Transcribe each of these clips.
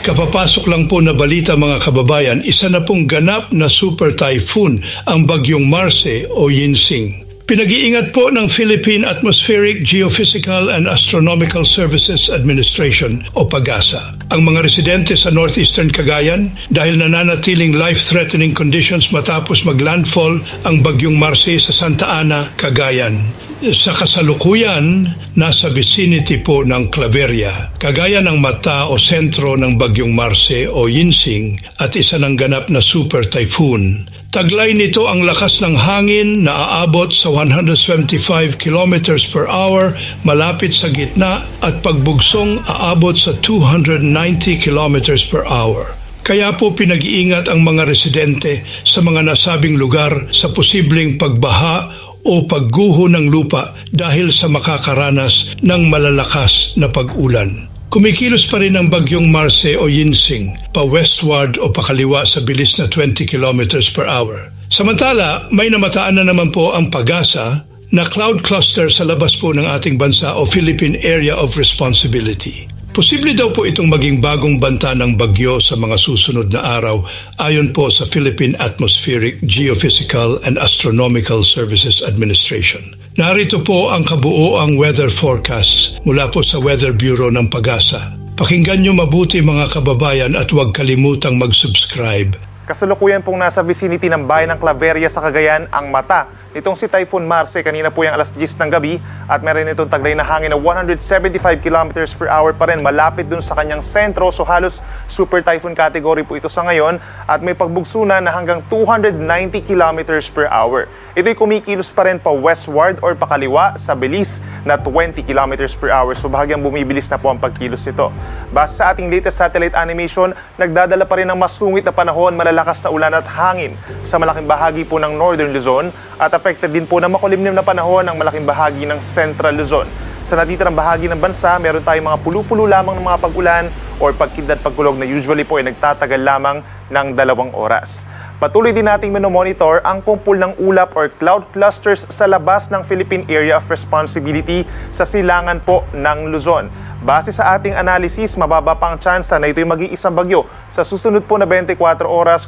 Kapapasok lang po na balita mga kababayan, isa na pong ganap na super typhoon ang bagyong Marce o Yinsing. Pinag-iingat po ng Philippine Atmospheric, Geophysical and Astronomical Services Administration o PAGASA ang mga residente sa northeastern Cagayan dahil nananatiling life-threatening conditions matapos maglandfall ang bagyong Marce sa Santa Ana, Cagayan. Sa kasalukuyan, nasa vicinity po ng Claveria, kagaya ng mata o sentro ng bagyong Marce o Yinsing at isa ng ganap na super typhoon. Taglay nito ang lakas ng hangin na aabot sa 175 kilometers per hour malapit sa gitna at pagbugsong aabot sa 290 kilometers per hour. Kaya po pinag-iingat ang mga residente sa mga nasabing lugar sa posibleng pagbaha o pagguho ng lupa dahil sa makakaranas ng malalakas na pag-ulan. Kumikilos pa rin ang bagyong Marce o Yinsing pa westward o pakaliwa sa bilis na 20 kilometers per hour. Samantala, may namataan na naman po ang PAGASA na cloud cluster sa labas po ng ating bansa o Philippine Area of Responsibility. Posible daw po itong maging bagong banta ng bagyo sa mga susunod na araw ayon po sa Philippine Atmospheric, Geophysical and Astronomical Services Administration. Narito po ang kabuoang weather forecast mula po sa Weather Bureau ng PAGASA. Pakinggan nyo mabuti mga kababayan at huwag kalimutang mag-subscribe. Kasalukuyan pong nasa vicinity ng bayan ng Claveria sa Cagayan ang mata nitong si Typhoon Marce kanina po yung alas 10 ng gabi at meron itong taglay na hangin na 175 kilometers per hour pa rin malapit dun sa kanyang sentro, so halos super typhoon category po ito sa ngayon at may pagbugsunan na hanggang 290 kilometers per hour. Ito'y kumikilos pa rin pa westward or pakaliwa sa bilis na 20 kilometers per hour, so bahagyang bumibilis na po ang pagkilos nito. Base sa ating latest satellite animation, nagdadala pa rin ng masungit na panahon, malalakas na ulan at hangin sa malaking bahagi po ng Northern Luzon at affected din po ng makulimlim na panahon ang malaking bahagi ng Central Luzon. Sa natitirang bahagi ng bansa, meron tayong mga pulo-pulo lamang ng mga pag-ulan or pagkidlat pagkulog na usually po ay nagtatagal lamang ng 2 oras. Patuloy din nating minomonitor ang kumpul ng ulap or cloud clusters sa labas ng Philippine Area of Responsibility sa silangan po ng Luzon. Base sa ating analysis, mababa pa ang tsansa na ito'y maging isang bagyo sa susunod po na 24 oras.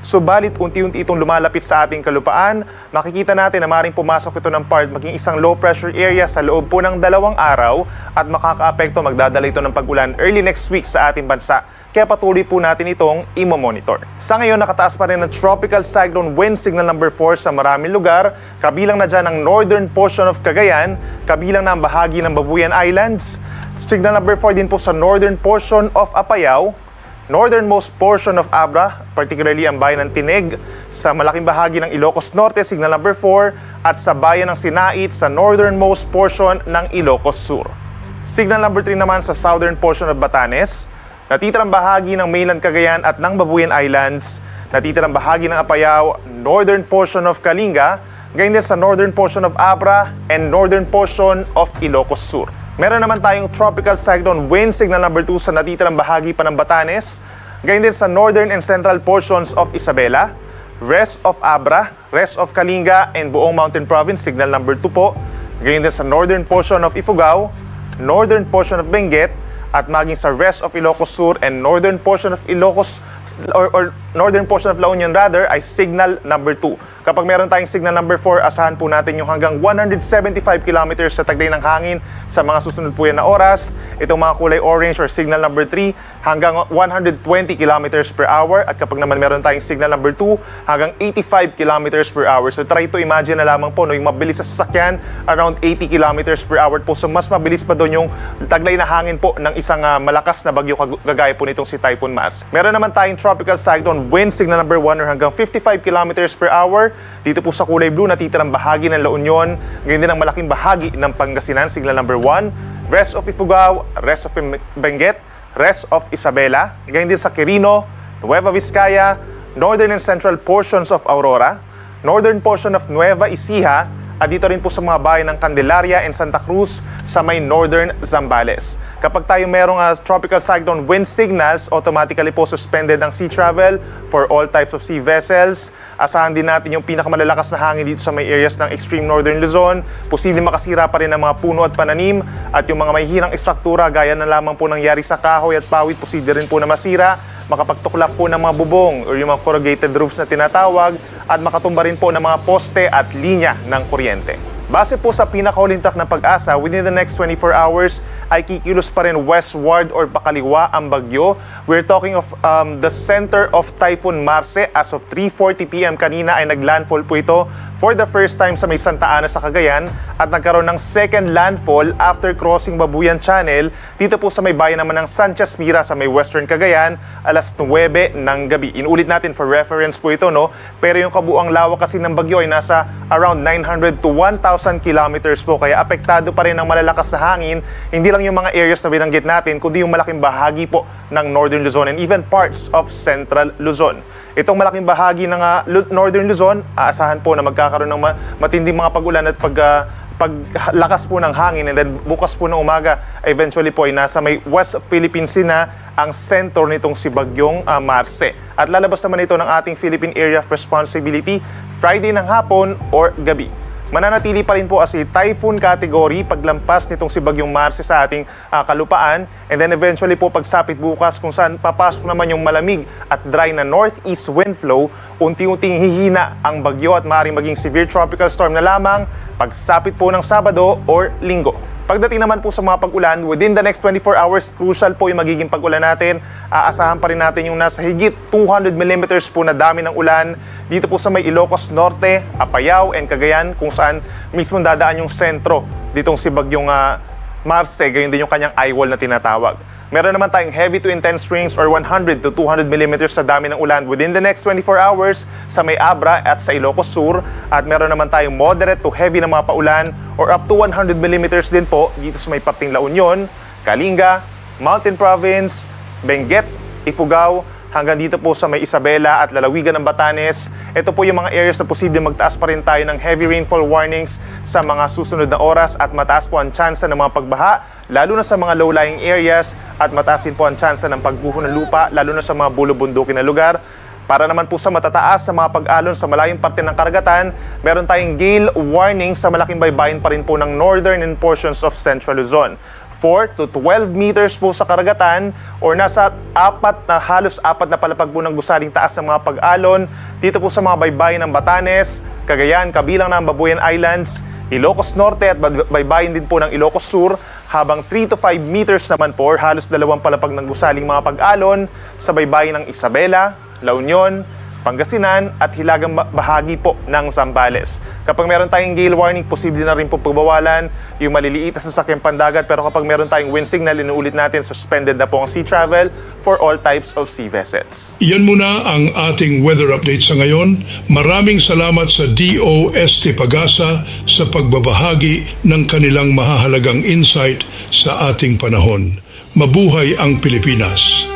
Subalit unti-unti itong lumalapit sa ating kalupaan, makikita natin na maaaring pumasok ito ng part maging isang low pressure area sa loob po ng 2 araw at makakaapekto, magdadala ito ng pag-ulan early next week sa ating bansa. Kaya patuloy po natin itong imomonitor. Sa ngayon, nakataas pa rin ang tropical cyclone wind signal number 4 sa maraming lugar. Kabilang na dyan ang northern portion of Cagayan, kabilang na ang bahagi ng Babuyan Islands. Signal number 4 din po sa northern portion of Apayao, northernmost portion of Abra, particularly ang bayan ng Tineg, sa malaking bahagi ng Ilocos Norte, signal number 4, at sa bayan ng Sinait sa northernmost portion ng Ilocos Sur. Signal number 3 naman sa southern portion of Batanes, natitirang bahagi ng mainland Cagayan at ng Babuyan Islands, natitirang bahagi ng Apayao, northern portion of Kalinga, gayon din sa northern portion of Abra and northern portion of Ilocos Sur. Meron naman tayong tropical cyclone wind signal number 2 sa natitirang bahagi pa ng Batanes, gayon din sa northern and central portions of Isabela, rest of Abra, rest of Kalinga and buong Mountain Province, signal number 2 po, gayon din sa northern portion of Ifugao, northern portion of Benguet, at maging sa rest of Ilocos Sur and northern portion of Ilocos or northern portion of La Union rather ay signal number 2. Kapag meron tayong signal number 4, asahan po natin yung hanggang 175 kilometers sa taglay ng hangin sa mga susunod po yan na oras. Itong mga kulay orange or signal number 3 hanggang 120 kilometers per hour. At kapag naman meron tayong signal number 2 hanggang 85 kilometers per hour. So try to imagine na lamang po no, yung mabilis sa sasakyan around 80 kilometers per hour po. So mas mabilis pa doon yung taglay na hangin po ng isang malakas na bagyo kagaya po nitong si Typhoon Marce. Meron naman tayong tropical cyclone wind signal number 1 or hanggang 55 kilometers per hour. Dito po sa kulay blue, natitirang bahagi ng La Union, ganyan din ang malaking bahagi ng Pangasinan, signal number 1, rest of Ifugao, rest of Benguet, rest of Isabela, ganyan din sa Quirino, Nueva Vizcaya, northern and central portions of Aurora, northern portion of Nueva Ecija, at dito rin po sa mga bayan ng Candelaria and Santa Cruz sa may northern Zambales. Kapag tayo merong tropical cyclone wind signals, automatically po suspended ang sea travel for all types of sea vessels. Asahan din natin yung pinakamalalakas na hangin dito sa may areas ng extreme northern Luzon. Posibleng makasira pa rin ang mga puno at pananim at yung mga may hirang istruktura gaya na lamang po nangyari sa kahoy at pawid, posible rin po na masira, makapagtuklap po ng mga bubong o yung mga corrugated roofs na tinatawag at makatumba rin po ng mga poste at linya ng kuryente. Base po sa pinakahuling track ng Pag-asa, within the next 24 hours ay kikilos pa rin westward or pakaliwa ang bagyo. We're talking of the center of Typhoon Marce. As of 3:40 p.m. kanina ay naglandfall po ito for the first time sa may Santa Ana sa Cagayan at nagkaroon ng second landfall after crossing Babuyan Channel dito po sa may bayan naman ng Sanchez Mira sa may western Cagayan alas 9 ng gabi. Inulit natin for reference po ito, no? Pero yung kabuang lawak kasi ng bagyo ay nasa around 900 to 1,000 kilometers po, kaya apektado pa rin ng malalakas na hangin, hindi lang yung mga areas na binanggit natin, kundi yung malaking bahagi po ng Northern Luzon and even parts of Central Luzon. Itong malaking bahagi ng Northern Luzon, aasahan po na magkakaroon ng matinding mga pag-ulan at paglakas po ng hangin, and then bukas po ng umaga, eventually po ay nasa may West Philippine Sea na ang center nitong si Bagyong Marce. At lalabas naman ito ng ating Philippine Area of Responsibility Friday ng hapon or gabi. Mananatili pa rin po as a typhoon category paglampas nitong si Bagyong Marce sa ating kalupaan, and then eventually po pagsapit bukas kung saan papasok naman yung malamig at dry na northeast wind flow, unti-unting hihina ang bagyo at maaaring maging severe tropical storm na lamang pagsapit po ng Sabado or Linggo. Pagdating naman po sa mga pag-ulan, within the next 24 hours, crucial po yung magiging pag-ulan natin. Aasahan pa rin natin yung nasa higit 200 mm po na dami ng ulan dito po sa may Ilocos Norte, Apayao, and Cagayan, kung saan mismo dadaan yung sentro ditong si Bagyong Marce, gayon din yung kanyang eye wall na tinatawag. Meron naman tayong heavy to intense rains or 100 to 200 mm sa dami ng ulan within the next 24 hours sa may Abra at sa Ilocos Sur. At meron naman tayong moderate to heavy na mga paulan or up to 100 mm din po dito sa may parting La Union, Kalinga, Mountain Province, Benguet, Ifugao, hanggang dito po sa may Isabela at lalawigan ng Batanes. Ito po yung mga areas na posible magtaas pa rin tayo ng heavy rainfall warnings sa mga susunod na oras at mataas po ang tsansa ng mga pagbaha, lalo na sa mga low-lying areas, at mataas din po ang tsansa ng pagguho ng lupa, lalo na sa mga bulubundukin na lugar. Para naman po sa matataas sa mga pag-alon sa malayong parte ng karagatan, meron tayong gale warning sa malaking baybayin pa rin po ng northern and portions of Central Luzon. 4 to 12 meters po sa karagatan or nasa halos apat na palapag po ng gusaling taas ng mga pag-alon dito po sa mga baybayin ng Batanes, Cagayan, kabilang ng Babuyan Islands, Ilocos Norte at baybayin din po ng Ilocos Sur, habang 3 to 5 meters naman po or halos dalawang palapag ng gusaling mga pag-alon sa baybayin ng Isabela, La Union, Pangasinan at hilagang bahagi po ng Zambales. Kapag meron tayong gale warning, posible na rin po pagbawalan yung maliliit na sasakyang pandagat, pero kapag meron tayong wind signal, inuulit natin, suspended na po ang sea travel for all types of sea vessels. Iyan muna ang ating weather update sa ngayon. Maraming salamat sa DOST Pag-asa sa pagbabahagi ng kanilang mahahalagang insight sa ating panahon. Mabuhay ang Pilipinas!